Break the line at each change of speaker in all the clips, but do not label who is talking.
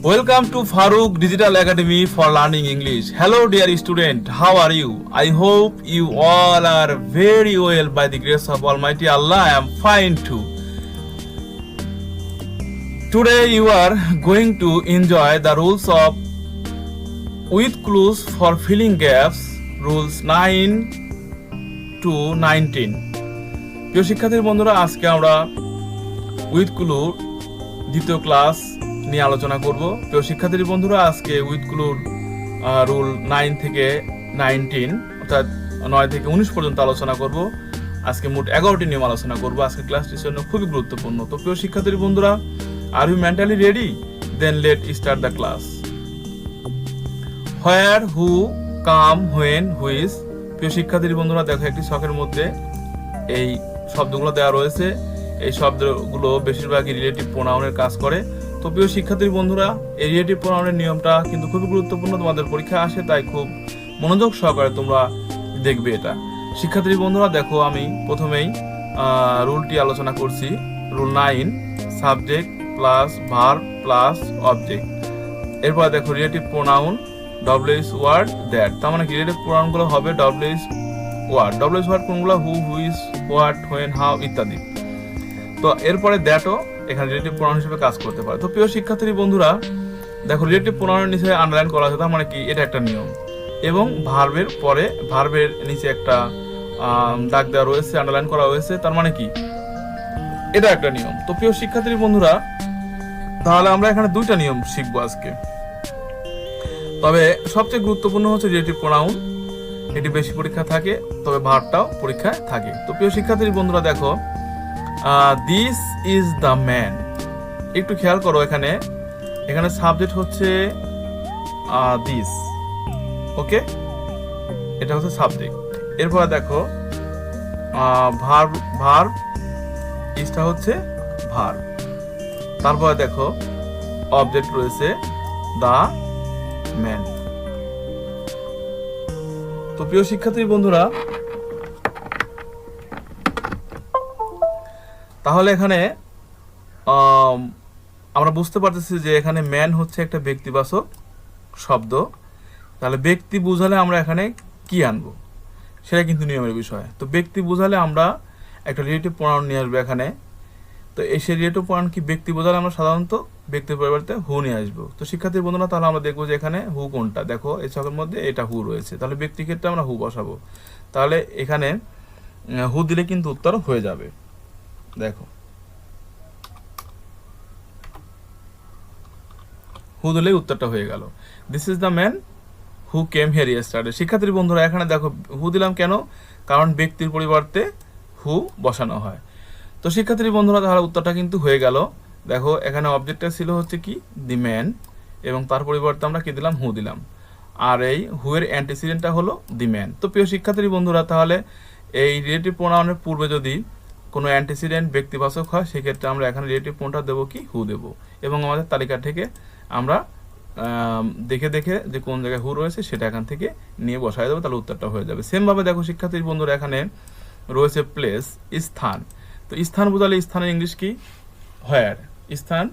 Welcome to Farooq Digital Academy for Learning English. Hello dear student, how are you? I hope you all are very well by the grace of Almighty Allah. I am fine too. Today you are going to enjoy the rules of with clues for filling gaps, rules 9 to 19. প্রিয় শিক্ষার্থী বন্ধুরা, আজকে আমরা with ক্লুর দ্বিতীয় class নিয়ে আলোচনা করব। প্রিয় শিক্ষার্থী বন্ধুরা, আজকে উইথ ক্লুর রুল 9 থেকে 19 অর্থাৎ 9 থেকে 19 পর্যন্ত আলোচনা করব। আজকে মোট 11টি নিয়ম আলোচনা করব। আজকে ক্লাসটির জন্য খুবই গুরুত্বপূর্ণ। তো প্রিয় শিক্ষার্থী বন্ধুরা, are you mentally ready? Then let start the class. Where, who, come, when, which. প্রিয় শিক্ষার্থী বন্ধুরা, দেখো একটি ছকের মধ্যে এই শব্দগুলো দেওয়া রয়েছে। এই শব্দগুলো বেশিরভাগই রিলেটিভ প্রোনাউনের কাজ করে। তো প্রিয় শিক্ষার্থী বন্ধুরা, এই রিলেটিভ প্রোনাউনের নিয়মটা কিন্তু খুবই গুরুত্বপূর্ণ, তোমাদের পরীক্ষা আসে, তাই খুব মনোযোগ সহকারে তোমরা দেখবে এটা। শিক্ষার্থী বন্ধুরা দেখো, আমি প্রথমেই রুলটি আলোচনা করছি। Rule 9, subject plus verb plus object. এরপর দেখো রিলেটিভ প্রোনাউন ডব্লিউএস ওয়ার্ড দ্যাট। তার মানে রিলেটিভ প্রোনাউনগুলো হবে ডব্লিউএস ওয়ার্ড। ডব্লিউএস ওয়ার্ড কোনগুলো? হু, হুইচ, হোয়াট, হোয়েন, হাউ ইত্যাদি। তো এরপরে দ্যাটও এখানে রিলেটিভ প্রোনাউন হিসেবে কাজ করতে পারে। তো প্রিয় শিক্ষার্থী বন্ধুরা দেখো, রিলেটিভ প্রোনাউনের নিচে আন্ডারলাইন করা আছে, তার মানে কি এটা একটা নিয়ম। এবং ভার্বের পরে ভার্বের নিচে একটা দাগ দেওয়া রয়েছে, আন্ডারলাইন করা হয়েছে, তার মানে কি এটা একটা নিয়ম। তো প্রিয় শিক্ষার্থী বন্ধুরা, তাহলে আমরা এখানে দুইটা নিয়ম শিখবো আজকে। তবে সবচেয়ে গুরুত্বপূর্ণ হচ্ছে রিলেটিভ প্রোনাউন, এটি বেশি পরীক্ষা থাকে, তবে ভার্বটাও পরীক্ষায় থাকে। তো প্রিয় শিক্ষার্থী বন্ধুরা দেখো, দিস ইজ দ্য ম্যান। একটু খেয়াল করো, এখানে সাবজেক্ট হচ্ছে দিস, ওকে, এটা হচ্ছে সাবজেক্ট। এরপর দেখো ভার্ব ইজটা হচ্ছে ভার্ব। তারপরে দেখো অবজেক্ট রয়েছে দ্য ম্যান। তো প্রিয় শিক্ষার্থী বন্ধুরা, তাহলে এখানে আমরা বুঝতে পারতেছি যে এখানে ম্যান হচ্ছে একটা ব্যক্তিবাচক শব্দ। তাহলে ব্যক্তি বোঝালে আমরা এখানে কি আনবো, সেটা কিন্তু নিয়মের বিষয়। তো ব্যক্তি বোঝালে আমরা একটা রিলেটিভ প্রোনাউন নিয়ে আসবো এখানে। তো এই সেই রিলেটিভ প্রোনাউন কি ব্যক্তি বোঝালে আমরা সাধারণত ব্যক্তির পরিবর্তে হু নিয়ে আসবো। তো শিক্ষার্থী বন্ধুরা, তাহলে আমরা দেখবো যে এখানে হু কোনটা। দেখো এই ছকের মধ্যে এটা হু রয়েছে, তাহলে ব্যক্তি ক্ষেত্রে আমরা হু বসাবো। তাহলে এখানে হু দিলে কিন্তু উত্তর হয়ে যাবে। দেখো হু দিলেই উত্তরটা হয়ে গেল। This is the man who came here yesterday. শিক্ষার্থী বন্ধুরা, এখানে দেখো হু দিলাম কেন? কারণ ব্যক্তির পরিবর্তে হু বসানো হয়। তো শিক্ষার্থী বন্ধুরা, তাহলে উত্তরটা কিন্তু হয়ে গেল। দেখো এখানে অবজেক্টটা ছিল হচ্ছে কি দি ম্যান, এবং তার পরিবর্তে আমরা কি দিলাম? হু দিলাম। আর এই হু এর অ্যান্টিসিডেন্টটা হলো দি ম্যান। তো প্রিয় শিক্ষার্থী বন্ধুরা, তাহলে এই রিলেটিভ প্রোনাউনের পূর্বে যদি কোনো অ্যান্টিসিডেন্ট ব্যক্তিবাচক হয়, সেক্ষেত্রে আমরা এখানে রিলেটিভ প্রোনাউনটা দেবো কি? হু দেব। এবং আমাদের তালিকা থেকে আমরা দেখে দেখে যে কোন জায়গায় হু রয়েছে সেটা এখান থেকে নিয়ে বসায় দেবো, তাহলে উত্তরটা হয়ে যাবে। সেমভাবে দেখো শিক্ষার্থী বন্ধুরা, এখানে রয়েছে প্লেস, স্থান। তো স্থান বোঝালে স্থানের ইংলিশ কি? হোয়ার। স্থান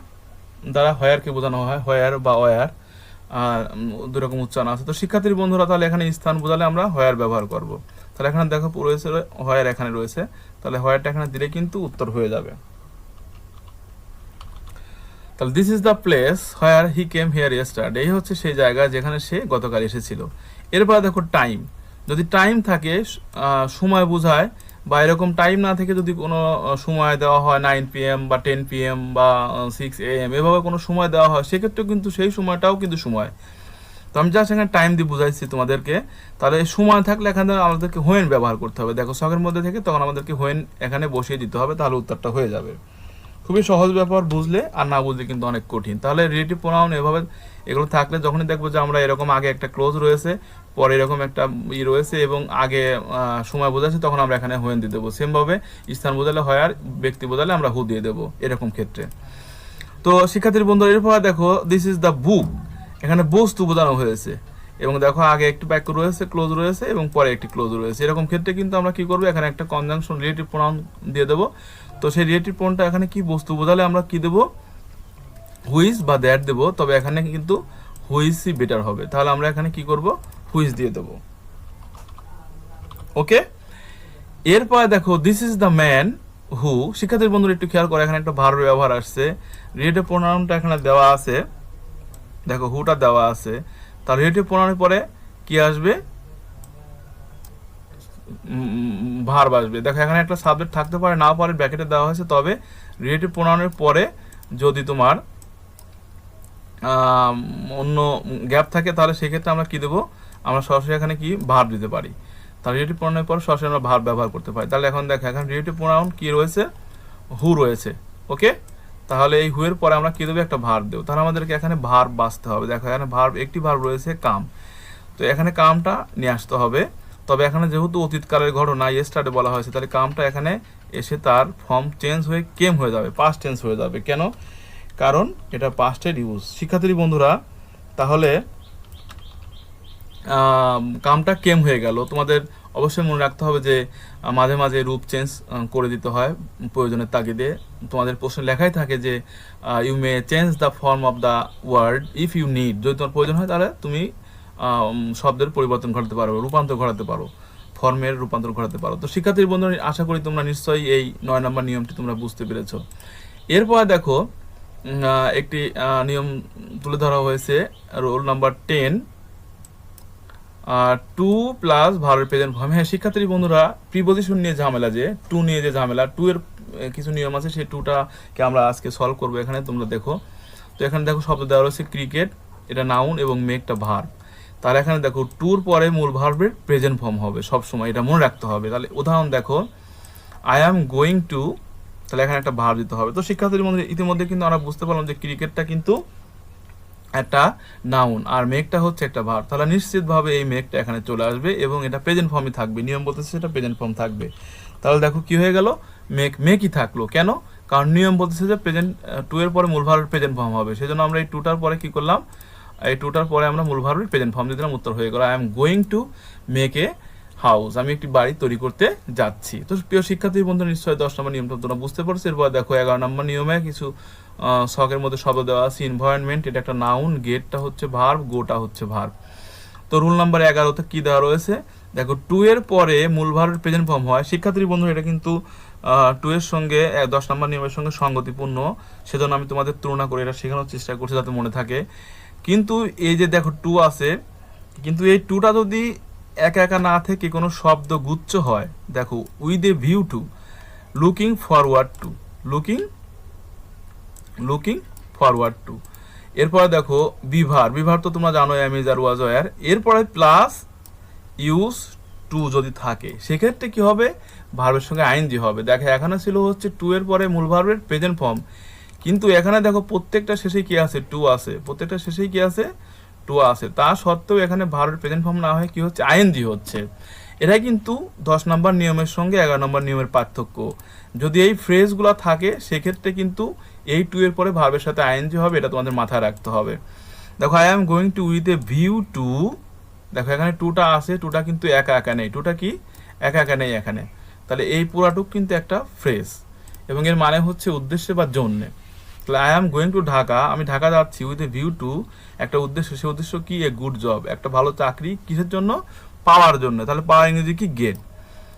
দ্বারা হোয়ারকে বোঝানো হয়, হোয়ার বা ওয়ার, দুই রকম উচ্চারণ আছে। তো শিক্ষার্থী বন্ধুরা, তাহলে এখানে স্থান বোঝালে আমরা হোয়ার ব্যবহার করব। তাহলে এখানে দেখো রয়েছে হোয়ার, এখানে রয়েছে, তাহলে হোয়ারটা এখানে দিলে কিন্তু উত্তর হয়ে যাবে। তাহলে this is the place where he came here yesterday. এই হচ্ছে সেই জায়গা যেখানে সে গতকাল এসেছিল। এরপরে দেখো টাইম। যদি টাইম থাকে সময় বোঝায়, বা এরকম টাইম না থেকে যদি কোনো সময় দেওয়া হয় 9 PM বা 10 PM বা 6 AM, এভাবে কোনো সময় দেওয়া হয়, সেক্ষেত্রেও কিন্তু সেই সময়টাও কিন্তু সময়। তো আমি জাস্ট এখানে টাইম দিয়ে বুঝাইছি তোমাদেরকে। তাহলে এই সময় থাকলে এখানে আমাদেরকে হোয়েন ব্যবহার করতে হবে। দেখো শখের মধ্যে থেকে তখন আমাদেরকে হোয়েন এখানে বসিয়ে দিতে হবে, তাহলে উত্তরটা হয়ে যাবে। খুবই সহজ ব্যাপার, বুঝলে আর না বুঝলে কিন্তু অনেক কঠিন। তাহলে রিলেটিভ প্রোনাউন এভাবে এগুলো থাকলে যখনই দেখবো যে আমরা এরকম আগে একটা ক্লোজ রয়েছে, পরে এরকম একটা রয়েছে, এবং আগে সময় বোঝাচ্ছে, তখন আমরা এখানে হোয়েন দিয়ে দেবো। সেমভাবে স্থান বোঝালে হোয়ার, ব্যক্তি বোঝালে আমরা হু দিয়ে দেবো, এরকম ক্ষেত্রে। তো শিক্ষার্থীর বন্ধু, এরপর দেখো দিস ইজ দ্য বুক। এখানে বস্তু বোঝানো হয়েছে, এবং দেখো আগে একটি বাক্য রয়েছে, ক্লোজ রয়েছে, এবং পরে একটি ক্লোজ রয়েছে। এরকম ক্ষেত্রে কিন্তু আমরা কি করবো? এখানে একটা কনজাংশন রিলেটিভ প্রোনাউন দিয়ে দেবো। তো সেই রিলেটিভ প্রোনাউনটা এখানে কি? বস্তু বোঝালে আমরা কি দেবো? হুইজ বা দ্যাট দেবো, তবে এখানে কিন্তু হুইজই বেটার হবে। তাহলে আমরা এখানে কি করব, হুইজ দিয়ে দেবো। ওকে, এরপরে দেখো this is the man who. শিক্ষার্থীর বন্ধুরা একটু খেয়াল করে, এখানে একটা ভার্বের ব্যবহার আসছে, রিলেটিভ প্রোনাউনটা এখানে দেওয়া আছে, দেখো হুটা দেওয়া আছে, তার রিলেটিভ প্রোনাউনের পরে কি আসবে, ভার্ব আসবে। দেখো এখানে একটা সাবজেক্ট থাকতে পারে, নাও পারে, ব্র্যাকেটে দেওয়া হয়েছে, তবে রিলেটিভ প্রোনাউনের পরে যদি তোমার অন্য গ্যাপ থাকে তাহলে সেক্ষেত্রে আমরা কি দেবো, আমরা সরাসরি এখানে কি ভার্ব দিতে পারি। তাহলে রিলেটিভ প্রোনাউনের পর সরাসরি আমরা ভার্ব ব্যবহার করতে পারি। তাহলে এখন দেখো এখানে রিলেটিভ প্রোনাউন কি রয়েছে, হু রয়েছে। ওকে, তাহলে এই হুয়ের পরে আমরা কি দেবো, একটা ভার্ব দেবো। তাহলে আমাদেরকে এখানে ভার্ব বাছতে হবে। দেখো এখানে ভার্ব, একটি ভার্ব রয়েছে কাম, তো এখানে কামটা নিয়ে আসতে হবে। তবে এখানে যেহেতু অতীতকালের ঘটনা ইয়েস্টারডে বলা হয়েছে, তাহলে কামটা এখানে এসে তার ফর্ম চেঞ্জ হয়ে কেম হয়ে যাবে, পাস্ট টেন্স হয়ে যাবে। কেন? কারণ এটা পাস্টের ইউজ। শিক্ষার্থী বন্ধুরা, তাহলে কামটা কেম হয়ে গেল। তোমাদের অবশ্যই মনে রাখতে হবে যে মাঝে মাঝে রূপ চেঞ্জ করে দিতে হয় প্রয়োজনের তাগিদে। তোমাদের প্রশ্নে লেখাই থাকে যে you may change the form of the word if you need. যদি তোমার প্রয়োজন হয় তাহলে তুমি শব্দের পরিবর্তন ঘটাতে পারো, রূপান্তর ঘটাতে পারো, ফর্মের রূপান্তর ঘটাতে পারো। তো শিক্ষার্থীর বন্ধুরা, আশা করি তোমরা নিশ্চয়ই এই 9 নম্বর নিয়মটি তোমরা বুঝতে পেরেছো। এরপর দেখো একটি নিয়ম তুলে ধরা হয়েছে, রোল নাম্বার 10, 2 প্লাস ভার্বের প্রেজেন্ট ফর্ম। হ্যাঁ শিক্ষার্থী বন্ধুরা, প্রিপোজিশন নিয়ে ঝামেলা, যে টু নিয়ে যে ঝামেলা, টু এর কিছু নিয়ম আছে, সেই টুটাকে আমরা আজকে সলভ করবো। এখানে তোমরা দেখো, তো এখানে দেখো শব্দ দেওয়া রয়েছে ক্রিকেট, এটা নাউন এবং মেকটা ভার্ব। তাহলে এখানে দেখো টুর পরে মূল ভার্বের প্রেজেন্ট ফর্ম হবে সব সময়, এটা মনে রাখতে হবে। তাহলে উদাহরণ দেখো, আই অ্যাম গোয়িং টু, তাহলে এখানে একটা ভার্ব দিতে হবে। তো শিক্ষার্থীর মধ্যে ইতিমধ্যে কিন্তু আমরা বুঝতে পারলাম যে ক্রিকেটটা কিন্তু একটা নাউন আর মেকটা হচ্ছে একটা ভার্ব। তাহলে নিশ্চিতভাবে এই মেকটা এখানে চলে আসবে এবং এটা প্রেজেন্ট ফর্মই থাকবে, নিয়ম বলতেছে সেটা প্রেজেন্ট ফর্ম থাকবে। তাহলে দেখো কি হয়ে গেল, মেকই থাকলো। কেন? কারণ নিয়ম বলতেছে যে প্রেজেন্ট, টু এর পরে মূল ভার্বের প্রেজেন্ট ফর্ম হবে। সেজন্য আমরা এই টুটার পরে কি করলাম, এই টুটার পরে আমরা মূল ভার্বের প্রেজেন্ট ফর্ম দিয়ে দিলাম, উত্তর হয়ে গেল I am going to make a house. আমি একটি বাড়ি তৈরি করতে যাচ্ছি। তো প্রিয় শিক্ষার্থী বন্ধু, নিশ্চয়ই 10 নম্বর নিয়মটা তোমরা বুঝতে পারছো। এরপর দেখো 11 নম্বর নিয়মে কিছু শখের মধ্যে শব্দ দেওয়া আছে। এনভায়রনমেন্ট, এটা একটা নাউন, গেটটা হচ্ছে ভার্ব, গোটা হচ্ছে ভার্ব। তো রুল নাম্বার 11তে কি দেওয়া রয়েছে, দেখো টু এর পরে মূল ভার্বের প্রেজেন্ট ফর্ম হয়। শিক্ষার্থী বন্ধু, এটা কিন্তু টু এর সঙ্গে 10 নম্বর নিয়মের সঙ্গে সঙ্গতিপূর্ণ, সেজন্য আমি তোমাদের তুলনা করে এটা শেখানোর চেষ্টা করছি যাতে মনে থাকে। কিন্তু এই যে দেখো টু আছে, কিন্তু এই টুটা যদি একা একা না থেকে কোনো শব্দ গুচ্ছ হয়, দেখো with a view to, looking forward to, looking forward to. এরপরে দেখো বিভার তো তোমরা জানো, অ্যামিজ আর ওয়াজ ওয়ার। এরপরে প্লাস ইউজ টু যদি থাকে, সেক্ষেত্রে কি হবে, ভার্বের সঙ্গে আইএনজি হবে। দেখো এখানে ছিল হচ্ছে টু এর পরে মূল ভার্বের প্রেজেন্ট ফর্ম, কিন্তু এখানে দেখো প্রত্যেকটা শেষে কি আছে, টু আছে, প্রত্যেকটা শেষেই কি আছে, টু আছে। তা সত্ত্বেও এখানে ভার্বের প্রেজেন্ট ফর্ম না হয় কি হচ্ছে, আইএনজি হচ্ছে। এটাই কিন্তু 10 নম্বর নিয়মের সঙ্গে 11 নম্বর নিয়মের পার্থক্য। যদি এই ফ্রেজগুলো থাকে সেক্ষেত্রে কিন্তু এই টু এর পরে ভার্বের সাথে আইএনজি হবে, এটা তোমাদের মাথায় রাখতে হবে। দেখো I am going to with a view to, দেখো এখানে টুটা আছে, টুটা কিন্তু একা একা নেই, টুটা কি একা একা নেই এখানে। তাহলে এই পুরাটুক কিন্তু একটা ফ্রেজ এবং এর মানে হচ্ছে উদ্দেশ্যে বা জন্যে। তাহলে I am going to Dhaka, আমি ঢাকা যাচ্ছি, উইথ এ ভিউ টু, একটা উদ্দেশ্য, সে উদ্দেশ্য কি, এ গুড জব, একটা ভালো চাকরি, কিসের জন্য, পাওয়ার জন্য। তাহলে পাওয়ার ইংরেজি কি, গেট।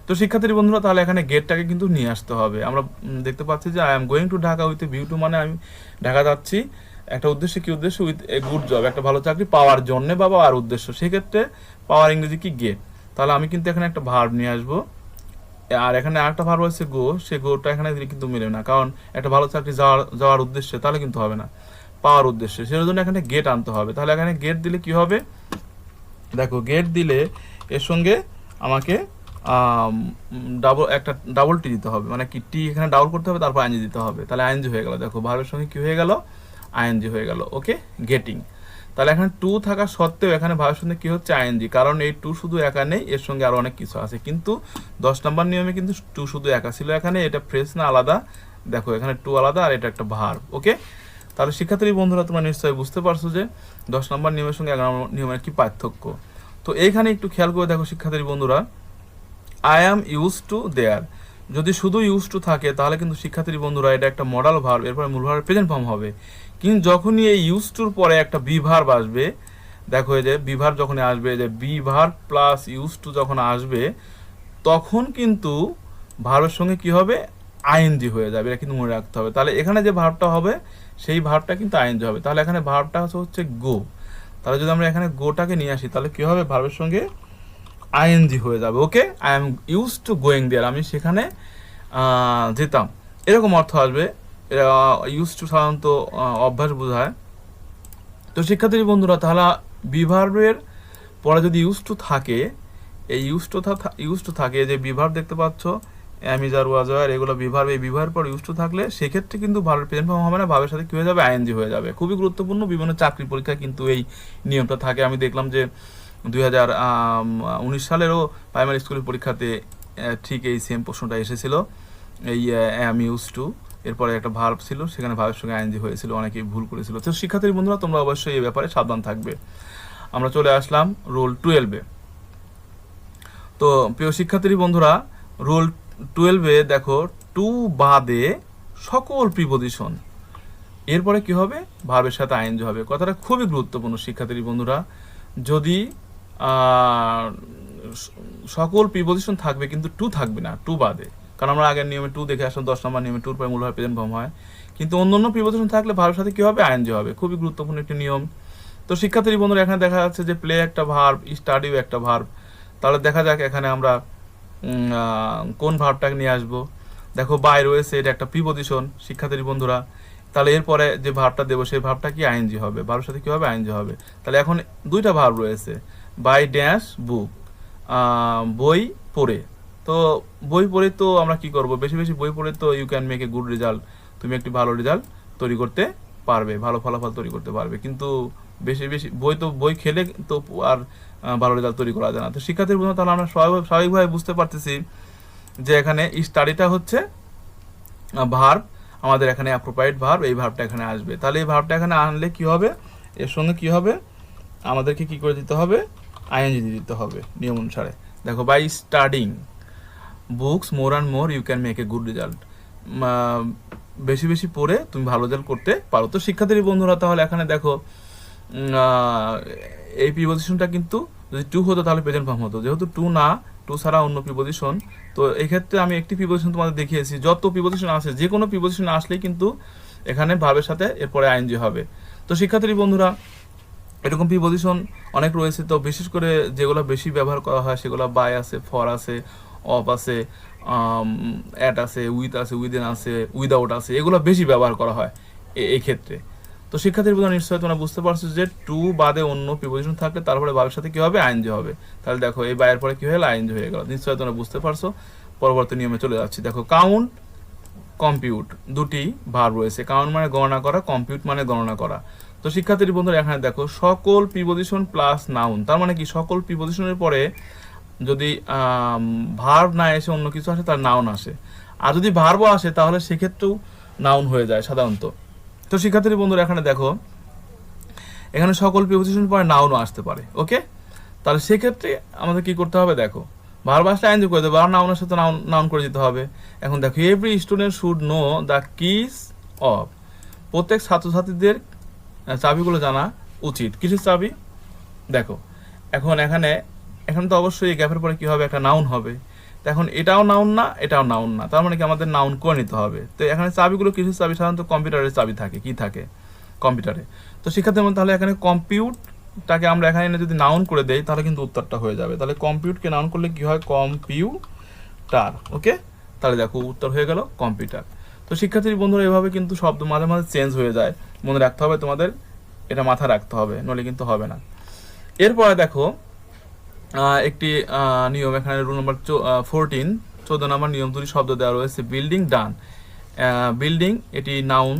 তো শিক্ষার্থী বন্ধুরা, তাহলে এখানে গেটটাকে কিন্তু নিয়ে আসতে হবে। আমরা দেখতে পাচ্ছি যে I am going to Dhaka with a view to, মানে আমি ঢাকা যাচ্ছি একটা উদ্দেশ্যে, কি উদ্দেশ্য, উইথ এ গুড জব, একটা ভালো চাকরি পাওয়ার জন্য বা পাওয়ার উদ্দেশ্য। সেক্ষেত্রে পাওয়ার ইংরেজি কি, গেট। তাহলে আমি কিন্তু এখানে একটা ভার্ব নিয়ে আসবো, আর এখানে আরেকটা ভার্ব হচ্ছে গো, সে গোটা এখানে দিলে কিন্তু মিলে না, কারণ একটা ভালো চাকরি যাওয়ার উদ্দেশ্যে, তাহলে কিন্তু হবে না, পাওয়ার উদ্দেশ্যে, সেই জন্য এখানে গেট আনতে হবে। তাহলে এখানে গেট দিলে কি হবে, দেখো গেট দিলে এর সঙ্গে আমাকে ডাবল টি দিতে হবে, মানে কি টি এখানে ডাবল করতে হবে, তারপর আইএনজি দিতে হবে। তাহলে আইএনজি হয়ে গেল, দেখো ভার্বের সঙ্গে কি হয়ে গেল, আইএনজি হয়ে গেল। ওকে, গেটিং। তাহলে এখানে টু থাকা সত্ত্বেও এখানে ভার্বের সঙ্গে কি হচ্ছে, আইএনজি, কারণ এই টু শুধু একা নেই, এর সঙ্গে আরো অনেক কিছু আছে। কিন্তু 10 নম্বর নিয়মে কিন্তু টু শুধু একা ছিল, এখানে এটা ফ্রেজ না আলাদা। দেখো এখানে টু আলাদা আর এটা একটা ভার্ব। ওকে, তাহলে শিক্ষার্থী বন্ধুরা, তোমরা নিশ্চয়ই বুঝতে পারছো যে 10 নম্বর নিয়মের সঙ্গে 11 নম্বর নিয়মের কি পার্থক্য। তো এইখানে একটু খেয়াল করে দেখো শিক্ষার্থী বন্ধুরা, I am use to their, যদি শুধু ইউজ টু থাকে তাহলে কিন্তু শিক্ষার্থী বন্ধুরা এটা একটা মডাল ভার্ব, এরপরে মূল ভার্বের প্রেজেন্ট ফর্ম হবে। কিন্তু যখনই এই ইউজ টুর পরে একটা বি ভার্ব আসবে, দেখো এই যে বি ভার্ব যখন আসবে, যে be verb plus use to যখন আসবে, তখন কিন্তু ভার্বের সঙ্গে কি হবে, আইএনজি হয়ে যাবে। এটা কিন্তু মনে রাখতে হবে। তাহলে এখানে যে ভার্বটা হবে সেই ভার্বটা কিন্তু আইএনজি হবে। তাহলে এখানে ভার্বটা হচ্ছে গো। তাহলে যদি আমরা এখানে গোটাকে নিয়ে আসি, তাহলে কি হবে, ভার্বের সঙ্গে আইএনজি হয়ে যাবে। Okay, I am use to going there, আমি সেখানে যেতাম, এরকম অর্থ আসবে। ইউজ টু সাধারণত অভ্যাস বোঝায়। তো শিক্ষার্থী বন্ধুরা, তাহলে বিভার্বের পরে যদি ইউজ টু থাকে, এই ইউজ টু থাকে, যে বিভার্ব দেখতে পাচ্ছ, অ্যামিজার ওয়াজার, এগুলো বিভার্ব, এই বিভার্বের পর ইউজ টু থাকলে সেক্ষেত্রে কিন্তু ভার্বের প্রেজেন্ট ফর্ম হবে না, ভার্বের সাথে কি হয়ে যাবে, আইএনজি হয়ে যাবে। খুবই গুরুত্বপূর্ণ, বিভিন্ন চাকরি পরীক্ষায় কিন্তু এই নিয়মটা থাকে। আমি দেখলাম যে 2019 সালেরও প্রাইমারি স্কুলের পরীক্ষাতে ঠিক এই সেম প্রশ্নটা এসেছিল। এই অ্যাম ইউজ টু এরপরে একটা ভার্ব ছিল, সেখানে ভার্বের সঙ্গে আইএনজি হয়েছিল, অনেকেই ভুল করেছিল। তো শিক্ষার্থী বন্ধুরা, তোমরা অবশ্যই এই ব্যাপারে সাবধান থাকবে। আমরা চলে আসলাম রোল 12-এ। তো প্রিয় শিক্ষার্থী বন্ধুরা, রোল 12-এ দেখো, টু বাদে সকল প্রিপোজিশন, এরপরে কি হবে, ভার্বের সাথে আইএনজি হবে। কথাটা খুবই গুরুত্বপূর্ণ শিক্ষার্থী বন্ধুরা। যদি সকল প্রিপোজিশন থাকবে কিন্তু টু থাকবে না, টু বাদে, কারণ আমরা আগের নিয়মে টু দেখে আসলাম, 10 নম্বর নিয়মে টুর পরে মূল ভার্ব প্রেজেন্ট ফর্ম হয়, কিন্তু অন্যান্য প্রিপোজিশন থাকলে ভার্বের সাথে কি হবে, আইএনজি হবে। খুবই গুরুত্বপূর্ণ একটি নিয়ম। তো শিক্ষার্থী বন্ধুরা, এখানে দেখা যাচ্ছে যে প্লে একটা ভার্ব, স্টাডিও একটা ভার্ব। তাহলে দেখা যাক এখানে আমরা কোন ভার্বটাকে নিয়ে আসবো। দেখো বাই রয়েছে, এটা একটা প্রিপোজিশন শিক্ষার্থী বন্ধুরা। তাহলে এরপরে যে ভার্বটা দেবো সেই ভার্বটা কি, আইএনজি হবে, ভার্বের সাথে কি হবে, আইএনজি হবে। তাহলে এখন দুইটা ভার্ব রয়েছে, বাই ড্যাশ বুক, বই পড়ে। তো বই পড়ে তো আমরা কি করব, বেশি বেশি বই পড়ে তো you can make a good result, তুমি একটি ভালো রেজাল্ট তৈরি করতে পারবে, ভালো ফলাফল তৈরি করতে পারবে। কিন্তু বেশি বেশি বই খেলে তো আর ভালো রেজাল্ট তৈরি করা যায় না। তো শিক্ষার্থীর বন্ধু, তাহলে আমরা স্বাভাবিকভাবে বুঝতে পারতেছি যে এখানে স্টাডিটা হচ্ছে ভার্ব, আমাদের এখানে অ্যাপ্রোপ্রিয়েট ভার্ব, এই ভার্বটা এখানে আসবে। তাহলে এই ভার্বটা এখানে আনলে কি হবে, এর সঙ্গে কি হবে, আমাদেরকে কি করে দিতে হবে, আইএনজি দিয়ে দিতে হবে নিয়ম অনুসারে। দেখো, by studying books more and more you can make a good result, বেশি বেশি পড়ে তুমি ভালো রেজাল্ট করতে পারো। তো শিক্ষার্থী বন্ধুরা, তাহলে এখানে দেখো এই প্রিপোজিশনটা কিন্তু যদি টু হতো তাহলে প্রেজেন্ট ফর্ম হতো, যেহেতু টু না, টু ছাড়া অন্য প্রিপোজিশন। তো এই ক্ষেত্রে আমি একটি প্রিপোজিশন তোমাদের দেখিয়েছি, যত প্রিপোজিশন আসে, যে কোনো প্রিপোজিশন আসলেই কিন্তু এখানে ভার্বের সাথে এরপরে আইএনজি হবে। তো শিক্ষার্থী বন্ধুরা, এরকম প্রিপোজিশন অনেক রয়েছে। তো বিশেষ করে যেগুলো বেশি ব্যবহার করা হয় সেগুলো বাই আছে, ফর আছে, অফ আছে, অ্যাট আছে, উইথ আছে, উইদিন আছে, উইদাউট আছে, এগুলো বেশি ব্যবহার করা হয় এই ক্ষেত্রে। তো শিক্ষার্থীর বন্ধুরা, নিশ্চয়ই তোমরা বুঝতে পারছো যে টু বাদে অন্য প্রিপোজিশন থাকলে তারপরে ভার্বের সাথে কি হবে, আইএনজি হবে। তাহলে দেখো, এই বাইয়ের পরে কি হলো, আইএনজি হয়ে গেল। নিশ্চয়ই তোমরা বুঝতে পারছো। পরবর্তী নিয়মে চলে যাচ্ছি। দেখো, কাউন্ট, কম্পিউট, দুটি ভার্ব রয়েছে। কাউন্ট মানে গণনা করা, কম্পিউট মানে গণনা করা। তো শিক্ষার্থীর বন্ধুরা, এখানে দেখো, সকল প্রিপোজিশন প্লাস নাউন, তার মানে কি, সকল প্রিপোজিশনের পরে যদি ভার্ব না এসে অন্য কিছু আসে তার নাউন আসে, আর যদি ভার্বও আসে তাহলে সেক্ষেত্রেও নাউন হয়ে যায় সাধারণত। তো শিক্ষার্থী বন্ধুরা, এখানে দেখো, এখানে সকল প্রিপোজিশনের পরে নাউনও আসতে পারে। ওকে, তাহলে সেক্ষেত্রে আমাদের কি করতে হবে, দেখো, ভার্ব আসলে আইএনজি করে দেবো, আর নাউনের সাথে নাউন করে দিতে হবে। এখন দেখো, every student should know the kiss of, প্রত্যেক ছাত্রছাত্রীদের চাবিগুলো জানা উচিত। কিসের চাবি, দেখো, এখন এখানে তো অবশ্যই এই গ্যাপের পরে কি হবে, একটা নাউন হবে। তো এখন এটাও নাউন না, এটাও নাউন না, তার মানে কি আমাদের নাউন করে নিতে হবে। তো এখানে চাবিগুলো কিসের চাবি, সাধারণত কম্পিউটারের চাবি থাকে, কি থাকে, কম্পিউটারে। তো শিক্ষার্থীর মধ্যে, তাহলে এখানে কম্পিউটটাকে আমরা এখানে যদি নাউন করে দেই তাহলে কিন্তু উত্তরটা হয়ে যাবে। তাহলে কম্পিউটকে নাউন করলে কি হয়, কম্পিউটার। ওকে, তাহলে দেখো উত্তর হয়ে গেল কম্পিউটার। তো শিক্ষার্থী বন্ধুরা, এভাবে কিন্তু শব্দ মাঝে মাঝে চেঞ্জ হয়ে যায়, মনে রাখতে হবে তোমাদের, এটা মাথায় রাখতে হবে, নইলে কিন্তু হবে না। এরপরে দেখো, একটি নিয়ম, এখানে রুল নাম্বার 14 নম্বর নিয়ম, দুটি শব্দ দেওয়া রয়েছে, বিল্ডিং, ডান। বিল্ডিং এটি নাউন,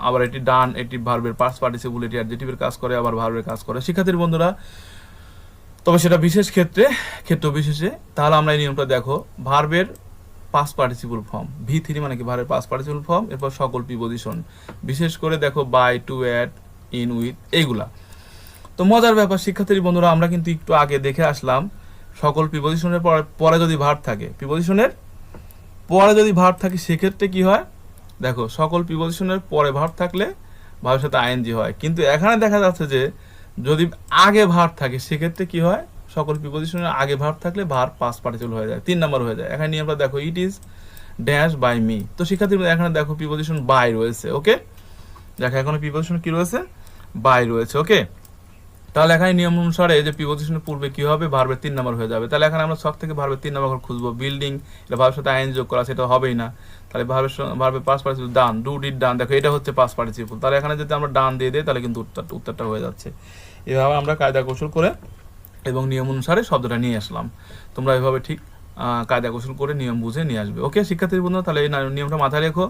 আবার এটি ডান, এটি ভার্বের পাস্ট পার্টিসিপল, এটি অ্যাডজেক্টিভের কাজ করে, আবার ভার্বের কাজ করে শিক্ষার্থীর বন্ধুরা। তবে সেটা বিশেষ ক্ষেত্র বিশেষে। তাহলে আমরা এই নিয়মটা দেখো, ভার্বের পাস্ট পার্টিসিপল ফর্ম, V3 মানে কি, ভার্বের পাস্ট পার্টিসিপল ফর্ম, এরপর সকল প্রিপোজিশন, বিশেষ করে দেখো by, to, at, in, with, এইগুলা। তো মজার ব্যাপার শিক্ষার্থী বন্ধুরা, আমরা কিন্তু একটু আগে দেখে আসলাম, সকল প্রিপোজিশনের পরে যদি ভার্ব থাকে, প্রিপোজিশনের পরে যদি ভার্ব থাকে সেক্ষেত্রে কি হয়, দেখো, সকল প্রিপোজিশনের পরে ভার্ব থাকলে ভার্বের সাথে আইএনজি হয়। কিন্তু এখানে দেখা যাচ্ছে যে যদি আগে ভার্ব থাকে সেক্ষেত্রে কি হয়, সকল প্রিপোজিশনের আগে ভার্ব থাকলে ভার্ব পাস্ট পার্টিসিপল হয়ে যায়, 3 নাম্বার হয়ে যায়। এখানে নিয়মটা দেখো, it is dash by me. তো শিক্ষার্থীর এখানে দেখো প্রিপোজিশন বাই রয়েছে। ওকে, দেখো এখানে প্রিপোজিশন কি রয়েছে, বাই রয়েছে। ওকে, তাহলে এখানে নিয়ম অনুসারে যে প্রিপোজিশনের পূর্বে কি হবে, ভার্বের 3 নাম্বার হয়ে যাবে। তাহলে এখানে আমরা ছক থেকে ভার্বের 3 নাম্বার খুঁজবো। বিল্ডিং, এটা ভার্বের সাথে আইএনজি যোগ করা, সেটা হবেই না। তাহলে ভার্বের past participle done, do did done, দেখো এটা হচ্ছে পাস্ট পার্টিসিপল। তাহলে এখানে যদি আমরা ডান দিয়ে দিই তাহলে কিন্তু উত্তরটা হয়ে যাচ্ছে। এভাবে আমরা কায়দা কৌশল করে এবং নিয়ম অনুসারে শব্দটা নিয়ে আসলাম। তোমরা এভাবে ঠিক কায়দা কৌশল করে নিয়ম বুঝে নিয়ে আসবে। ওকে শিক্ষার্থী বন্ধুরা, তাহলে এই নিয়মটা মাথায় রেখো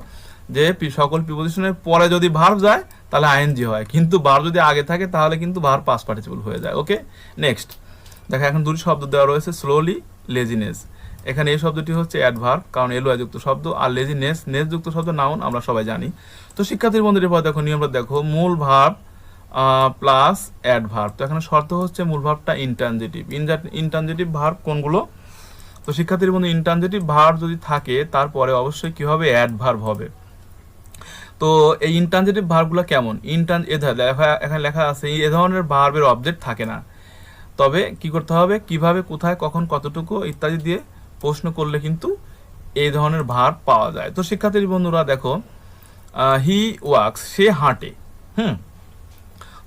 যে সকল প্রিপোজিশনের পরে যদি ভার্ব যায় তাহলে আইএনজি হয়, কিন্তু ভার্ব যদি আগে থাকে তাহলে কিন্তু ভার্ব পাস্ট পার্টিসিপল হয়ে যায়। ওকে, নেক্সট দেখো এখন দুটি শব্দ দেওয়া রয়েছে, স্লোলি, লেজিনেস। এখানে এই শব্দটি হচ্ছে অ্যাডভার্ব, কারণ এলো যুক্ত শব্দ, আর লেজিনেস নেস যুক্ত শব্দ নাউন, আমরা সবাই জানি। তো শিক্ষার্থীর বন্ধুদের পর দেখো নিয়মটা দেখো, মূল ভার্ব প্লাস অ্যাডভার্ব। তো এখানে শর্ত হচ্ছে মূল ভার্বটা ইনট্রানজিটিভ। ইনট্রানজিটিভ ভার্ব কোনগুলো? তো শিক্ষার্থীর বন্ধু ইনট্রানজিটিভ ভার্ব যদি থাকে তারপরে অবশ্যই কি হবে, অ্যাডভার্ব হবে। তো এই ইনট্রানজিটিভ ভার্বগুলো কেমন? এখানে লেখা আছে এ ধরনের ভার্বের অবজেক্ট থাকে না, তবে কি করতে হবে, কিভাবে, কোথায়, কখন, কতটুকু ইত্যাদি দিয়ে প্রশ্ন করলে কিন্তু এই ধরনের ভার্ব পাওয়া যায়। তো শিক্ষার্থী বন্ধুরা দেখো, হি ওয়াক্স, সে হাঁটে।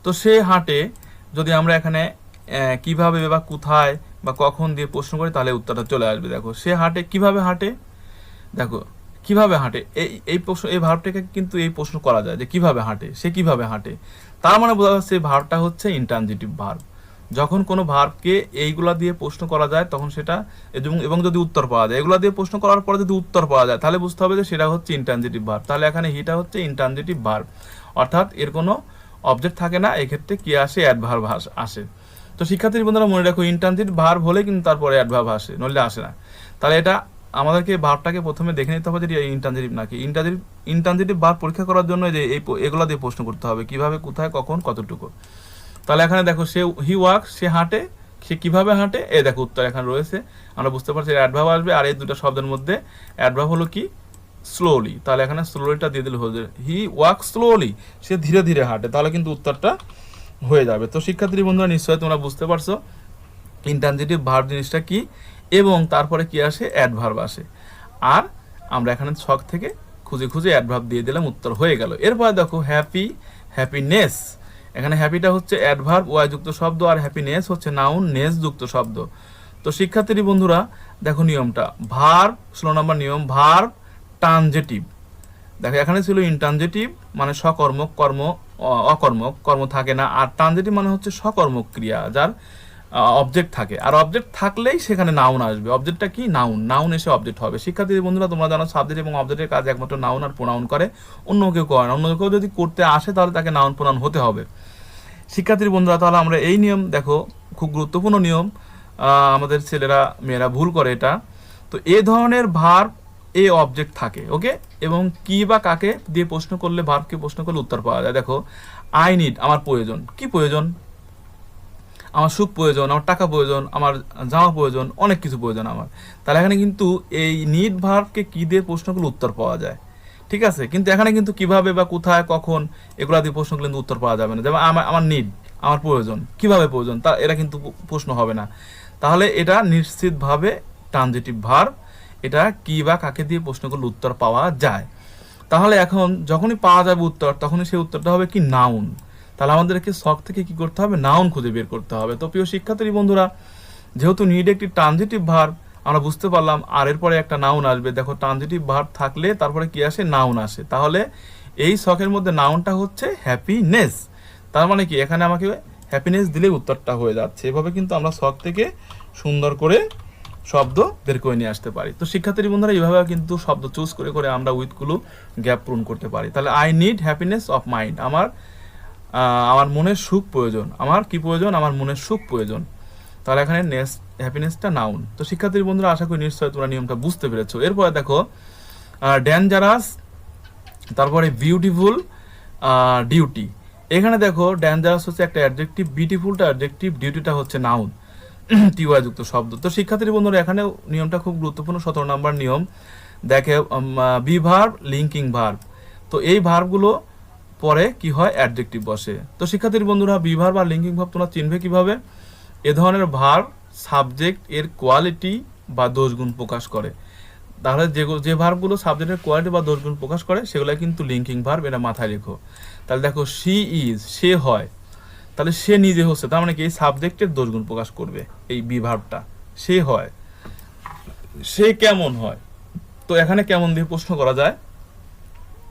তো সে হাঁটে যদি আমরা এখানে কিভাবে বা কোথায় বা কখন দিয়ে প্রশ্ন করি তাহলে উত্তরটা চলে আসবে। দেখো সে হাঁটে, কিভাবে হাঁটে, দেখো কিভাবে হাঁটে, এই প্রশ্ন, এই ভার্বটাকে কিন্তু এই প্রশ্ন করা যায় যে কিভাবে হাঁটে, সে কিভাবে হাঁটে। তার মানে বোঝা যাচ্ছে এই ভার্বটা হচ্ছে ইনট্রানজিটিভ ভার্ব। যখন কোনো ভার্বকে এইগুলা দিয়ে প্রশ্ন করা যায় তখন সেটা, এবং যদি উত্তর পাওয়া যায়, এগুলা দিয়ে প্রশ্ন করার পরে যদি উত্তর পাওয়া যায় তাহলে বুঝতে হবে যে সেটা হচ্ছে ইনট্রানজিটিভ ভার্ব। তাহলে এখানে হিটা হচ্ছে ইনট্রানজিটিভ ভার্ব, অর্থাৎ এর কোনো অবজেক্ট থাকে না, এক্ষেত্রে কি আসে, অ্যাডভার্ব আসে। তো শিক্ষার্থীর বন্ধুরা মনে রাখো, ইনট্রানজিটিভ ভার্ব হলে কিন্তু তারপরে অ্যাডভার্ব আসে, নইলে আসে না। তাহলে এটা আমাদেরকে ভার্বটাকে প্রথমে দেখে নিতে হবে যে ইনট্রানজিটিভ নাকি। ইনট্রানজিটিভ ভার্ব পরীক্ষা করার জন্য যে এগুলো দিয়ে প্রশ্ন করতে হবে, কিভাবে, কোথায়, কখন, কতটুকু। তাহলে এখানে দেখো হি ওয়াক, সে হাঁটে, সে কিভাবে হাঁটে, এই দেখো উত্তর এখানে রয়েছে। আমরা বুঝতে পারছি অ্যাডভার্ব আসবে, আর এই দুটো শব্দের মধ্যে অ্যাডভার্ব হলো কি, স্লোলি। তাহলে এখানে স্লোলিটা দিয়ে দিলে হয়ে যাবে, হি ওয়াক স্লোলি, সে ধীরে ধীরে হাঁটে, তাহলে কিন্তু উত্তরটা হয়ে যাবে। তো শিক্ষার্থী বন্ধুরা নিশ্চয়ই তোমরা বুঝতে পারছো ইনট্রানজিটিভ ভার্ব জিনিসটা কি, এবং তারপরে কি আসে, অ্যাডভার্ব আসে। আর আমরা এখানে ছক থেকে খুঁজে খুঁজে অ্যাডভার্ব দিয়ে দিলাম, উত্তর হয়ে গেল। এরপরে দেখো হ্যাপি, হ্যাপিনেস। এখানে হ্যাপিটা হচ্ছে অ্যাডভার্ব, ওয়াই যুক্ত শব্দ, আর হ্যাপিনেস হচ্ছে নাউন, নেস যুক্ত শব্দ। তো শিক্ষার্থী বন্ধুরা দেখো নিয়মটা, ভার্ব 16 নম্বর নিয়ম, ভার্ব ট্রানজিটিভ। দেখো এখানে ছিল ইনট্রানজিটিভ মানে সকর্মক, অকর্মক, কর্ম থাকে না। আর ট্রানজিটিভ মানে হচ্ছে সকর্মক ক্রিয়া যার অবজেক্ট থাকে, আর অবজেক্ট থাকলেই সেখানে নাউন আসবে। অবজেক্টটা কি, নাউন এসে অবজেক্ট হবে। শিক্ষার্থী বন্ধুরা তোমরা জানো সাবজেক্ট এবং অবজেক্টের কাজ একমাত্র নাউন আর প্রোনাউন করে, অন্য কেউ করে না। অন্য কেউ যদি করতে আসে তাহলে তাকে নাউন প্রোনাউন হতে হবে। শিক্ষার্থী বন্ধুরা তাহলে আমরা এই নিয়ম দেখো, খুব গুরুত্বপূর্ণ নিয়ম, আমাদের ছেলেরা মেয়েরা ভুল করে এটা। তো এই ধরনের ভার্ব এ অবজেক্ট থাকে। ওকে, এবং কি বা কাকে দিয়ে প্রশ্ন করলে, ভার্বকে প্রশ্ন করলে উত্তর পাওয়া যায়। দেখো আই নিড, আমার প্রয়োজন, কি প্রয়োজন, আমার সুখ প্রয়োজন, আমার টাকা প্রয়োজন, আমার জামা প্রয়োজন, অনেক কিছু প্রয়োজন আমার। তাহলে এখানে কিন্তু এই নিড ভার্বকে কি দিয়ে প্রশ্ন করলে উত্তর পাওয়া যায়, ঠিক আছে। কিন্তু এখানে কিন্তু কিভাবে বা কোথায়, কখন, এগুলা দিয়ে প্রশ্ন করলে উত্তর পাওয়া যাবে না। যেমন আমার নিড, আমার প্রয়োজন, কিভাবে প্রয়োজন, তা এরা কিন্তু প্রশ্ন হবে না। তাহলে এটা নিশ্চিতভাবে ট্রানজিটিভ ভার্ব, এটা কি বা কাকে দিয়ে প্রশ্ন করলে উত্তর পাওয়া যায়। তাহলে এখন যখনই পাওয়া যাবে উত্তর, তখনই সেই উত্তরটা হবে কি, নাউন। তাহলে আমাদেরকে শখ থেকে কি করতে হবে, নাউন খুঁজে বের করতে হবে। তো প্রিয় শিক্ষার্থী বন্ধুরা, যেহেতু নিড একটি ট্রানজিটিভ ভার্ব আমরা বুঝতে পারলাম, আর এরপরে একটা নাউন আসবে। দেখো ট্রানজিটিভ ভার্ব থাকলে তারপরে কি আসে, নাউন আসে। তাহলে এই শখের মধ্যে নাউনটা হচ্ছে হ্যাপিনেস। তার মানে কি, এখানে আমাকে হ্যাপিনেস দিলে উত্তরটা হয়ে যাচ্ছে। এভাবে কিন্তু আমরা শখ থেকে সুন্দর করে শব্দ বের করে নিয়ে আসতে পারি। তো শিক্ষার্থী বন্ধুরা এইভাবে কিন্তু শব্দ চুজ করে করে আমরা উইথগুলো গ্যাপ পূরণ করতে পারি। তাহলে I need happiness of mind, আমার মনের সুখ প্রয়োজন, আমার কি প্রয়োজন, আমার মনের সুখ প্রয়োজন। তাহলে এখানে হ্যাপিনেসটা নাউন। তো শিক্ষার্থী বন্ধুরা আশা করি নিশ্চয়ই তোমরা নিয়মটা বুঝতে পেরেছো। এরপরে দেখো ডেঞ্জারাস, তারপরে বিউটিফুল, ডিউটি। এখানে দেখো ডেঞ্জারাস হচ্ছে একটা অ্যাডজেক্টিভ, বিউটিফুলটা অ্যাডজেক্টিভ, ডিউটিটা হচ্ছে নাউন, টিওয়াই যুক্ত শব্দ। তো শিক্ষার্থী বন্ধুরা এখানে নিয়মটা খুব গুরুত্বপূর্ণ, 17 নম্বর নিয়ম। দেখে বি ভার্ব, লিঙ্কিং ভার্ব। তো এই ভার্বগুলো পরে কি হয় অ্যাডজেক্টিভ বসে। তো শিক্ষার্থী বন্ধুরা বি ভার্ব আর লিঙ্কিং ভার্ব তোমরা চিনবে কিভাবে? এ ধরনের ভার্ব সাবজেক্ট এর কোয়ালিটি বা দোষগুণ প্রকাশ করে। তাহলে যে ভার্বগুলো সাবজেক্টের কোয়ালিটি বা দোষগুণ প্রকাশ করে সেগুলো কিন্তু লিঙ্কিং ভার্ব, এটা মাথায় রেখো। তাহলে দেখো শি ইজ, সে হয়, তাহলে সে নিজে হচ্ছে, তার মানে কি এই সাবজেক্টের দোষগুণ প্রকাশ করবে এই বি ভার্বটা। সে হয়, সে কেমন হয়, তো এখানে কেমন দিয়ে প্রশ্ন করা যায়।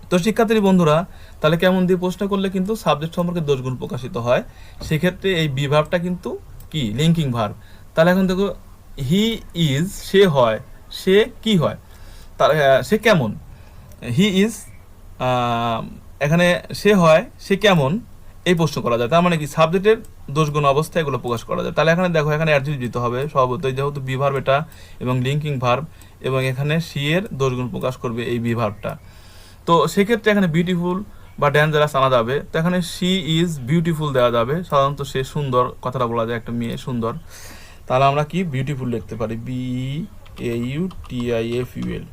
তো শিক্ষার্থী বন্ধুরা তাহলে কেমন দিয়ে প্রশ্ন করলে কিন্তু সাবজেক্ট সম্পর্কে দোষগুণ প্রকাশিত হয়, সেক্ষেত্রে এই বি ভার্বটা কিন্তু কি লিঙ্কিং ভার্ব। তাহলে এখন দেখো হি ইজ, সে হয়, সে কি হয়, তাহলে সে কেমন, হি ইজ, এখানে সে হয়, সে কেমন, এই প্রশ্ন করা যায়। তার মানে কি সাবজেক্টের দোষগুণ অবস্থা এগুলো প্রকাশ করা যায়। তাহলে এখানে দেখো এখানে অ্যাডজেক্টিভ দিতে হবে স্বভাবতই, যেহেতু বি ভার্ব এটা এবং লিঙ্কিং ভার্ব, এবং এখানে সি এর দোষগুণ প্রকাশ করবে এই বি ভার্বটা। তো সেক্ষেত্রে এখানে বিউটিফুল বা ডেঞ্জারাস আনা যাবে। তো এখানে শি ইজ বিউটিফুল দেওয়া যাবে, সাধারণত সে সুন্দর, কথাটা বলা যায় একটা মেয়ে সুন্দর, তাহলে আমরা কি বিউটিফুল লিখতে পারি, BAUTIFUL,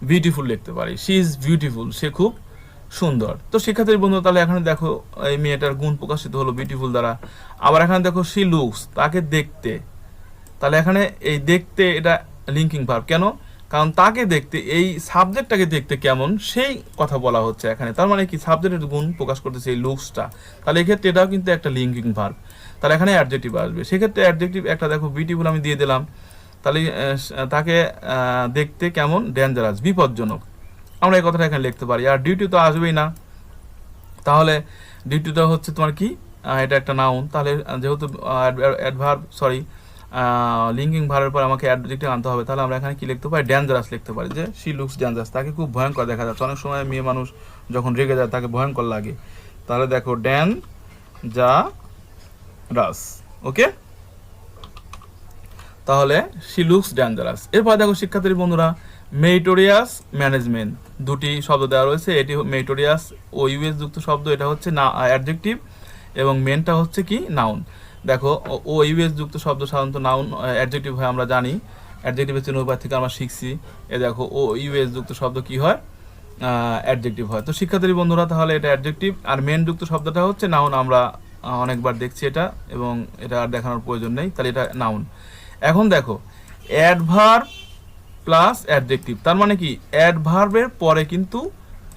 বিউটিফুল লিখতে পারি। শি ইজ বিউটিফুল, সে খুব সুন্দর। তো শিক্ষার্থীর বন্ধু তাহলে এখানে দেখো এই মেয়েটার গুণ প্রকাশিত হলো বিউটিফুল দ্বারা। আবার এখানে দেখো শি লুকস, তাকে দেখতে, তাহলে এখানে এই দেখতে এটা লিঙ্কিং ভার্ব। কেন? কারণ তাকে দেখতে, এই সাবজেক্টটাকে দেখতে কেমন সেই কথা বলা হচ্ছে এখানে, তার মানে কি সাবজেক্টের গুণ প্রকাশ করতেছে এই লুকসটা। তাহলে এক্ষেত্রে এটাও কিন্তু একটা লিঙ্কিং ভার্ব। তাহলে এখানে অ্যাডজেক্টিভ আসবে, সেক্ষেত্রে অ্যাডজেক্টিভ একটা দেখো বিউটিফুল আমি দিয়ে দিলাম, তাহলে তাকে দেখতে কেমন, ডেঞ্জারাস, বিপজ্জনক, আমরা এই কথাটা এখানে লিখতে পারি। আর ডিউটি তো আসবেই না, তাহলে ডিউটিটা হচ্ছে তোমার কি, এটা একটা নাউন, তাহলে যেহেতু অ্যাডভার্ব সরি লিঙ্কিং ভার্বের পর আমাকে অ্যাডজেক্টিভ আনতে হবে, তাহলে আমরা এখানে কি লিখতে পারি, ডেঞ্জারাস লিখতে পারি, যে শি লুকস ডেঞ্জারাস, তাকে খুব ভয়ঙ্কর দেখা যাচ্ছে। অনেক সময় মেয়ে মানুষ যখন রেগে যায় তাকে ভয়ঙ্কর লাগে, তাহলে দেখো ডেঞ্জারাস, ওকে, তাহলে শি লুকস ডেঞ্জারাস। এরপর দেখো শিক্ষার্থী বন্ধুরা মেরিটোরিয়াস ম্যানেজমেন্ট, দুটি শব্দ দেওয়া রয়েছে। এটি মেরিটোরিয়াস ও ইউএস যুক্ত শব্দ, এটা হচ্ছে না অ্যাডজেক্টিভ, এবং মেনটা হচ্ছে কি নাউন। দেখো ও ইউএস যুক্ত শব্দ সাধারণত নাউন, অ্যাডজেক্টিভ হয় আমরা জানি, অ্যাডজেক্টিভের চিহ্ন উপায় থেকে আমরা শিখছি। এ দেখো ও ইউএস যুক্ত শব্দ কি হয়, অ্যাডজেক্টিভ হয়। তো শিক্ষার্থী বন্ধুরা তাহলে এটা অ্যাডজেক্টিভ, আর মেন যুক্ত শব্দটা হচ্ছে নাউন, আমরা অনেকবার দেখছি এটা, এবং এটা আর দেখানোর প্রয়োজন নেই, তাহলে এটা নাউন। এখন দেখো অ্যাডভার্ব প্লাস অ্যাডজেক্টিভ, তার মানে কি অ্যাডভার্বের পরে কিন্তু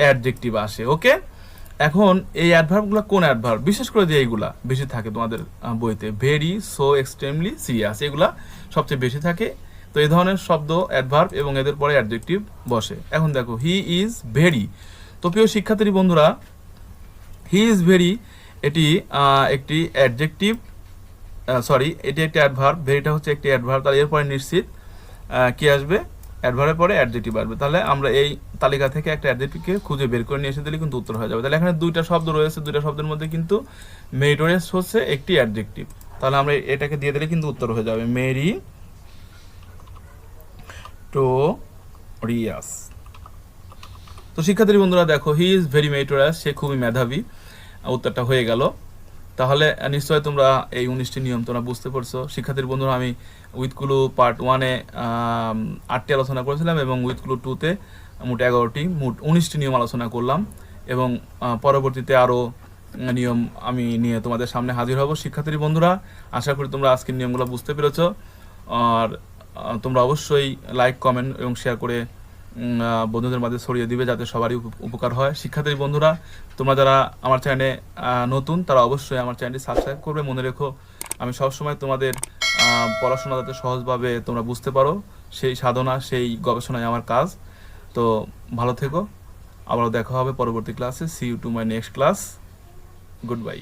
অ্যাডজেক্টিভ আসে, ওকে। এখন এই অ্যাডভার্বগুলো কোন অ্যাডভার্ব, বিশেষ করে যে এইগুলা বেশি থাকে তোমাদের বইতে, ভেরি, সো, এক্সট্রিমলি, সিরিয়াস, এগুলা সবচেয়ে বেশি থাকে। তো এই ধরনের শব্দ অ্যাডভার্ব এবং এদের পরে অ্যাডজেক্টিভ বসে। এখন দেখো হি ইজ ভেরি, তো প্রিয় শিক্ষার্থী বন্ধুরা হি ইজ ভেরি এটি একটি অ্যাডজেক্টিভ, সরি এটি একটি অ্যাডভার্ব, ভেরিটা হচ্ছে একটি অ্যাডভার্ব, তাহলে এরপরে নিশ্চিত কি আসবে, অ্যাডভার্বের পরে অ্যাডজেক্টিভ আসবে। তাহলে আমরা এই তালিকা থেকে একটা অ্যাডজেক্টিভকে খুঁজে বের করে নিয়ে এসে দিলে কিন্তু উত্তর হয়ে যাবে। তাহলে এখানে দুইটা শব্দ রয়েছে, দুইটা শব্দের মধ্যে কিন্তু মেরিটোরিয়াস হচ্ছে একটি অ্যাডজেক্টিভ, তাহলে আমরা এটাকে দিয়ে দিলে কিন্তু উত্তর হয়ে যাবে মেরিটোরিয়াস। তো শিক্ষার্থী বন্ধুরা দেখো হি ইজ ভেরি মেরিটোরিয়াস, সে খুবই মেধাবী, উত্তরটা হয়ে গেল। তাহলে নিশ্চয়ই তোমরা এই 19টি নিয়ম তোমরা বুঝতে পারছো। শিক্ষার্থীর বন্ধুরা আমি উইথগুলো পার্ট 1-এ 8টি আলোচনা করেছিলাম, এবং উইথগুলো 2-তে মোট 11টি, মোট 19টি নিয়ম আলোচনা করলাম, এবং পরবর্তীতে আরও নিয়ম আমি নিয়ে তোমাদের সামনে হাজির হব। শিক্ষার্থীর বন্ধুরা আশা করি তোমরা আজকের নিয়মগুলো বুঝতে পেরেছো, আর তোমরা অবশ্যই লাইক, কমেন্ট এবং শেয়ার করে বন্ধুদের মাঝে ছড়িয়ে দিবে, যাতে সবারই উপকার হয়। শিক্ষার্থী বন্ধুরা তোমরা যারা আমার চ্যানেলে নতুন তারা অবশ্যই আমার চ্যানেলটি সাবস্ক্রাইব করবে। মনে রেখো আমি সবসময় তোমাদের পড়াশোনা যাতে সহজভাবে তোমরা বুঝতে পারো সেই সাধনা, সেই গবেষণায় আমার কাজ। তো ভালো থেকো, আবারও দেখা হবে পরবর্তী ক্লাসে। See you to my next class, good by.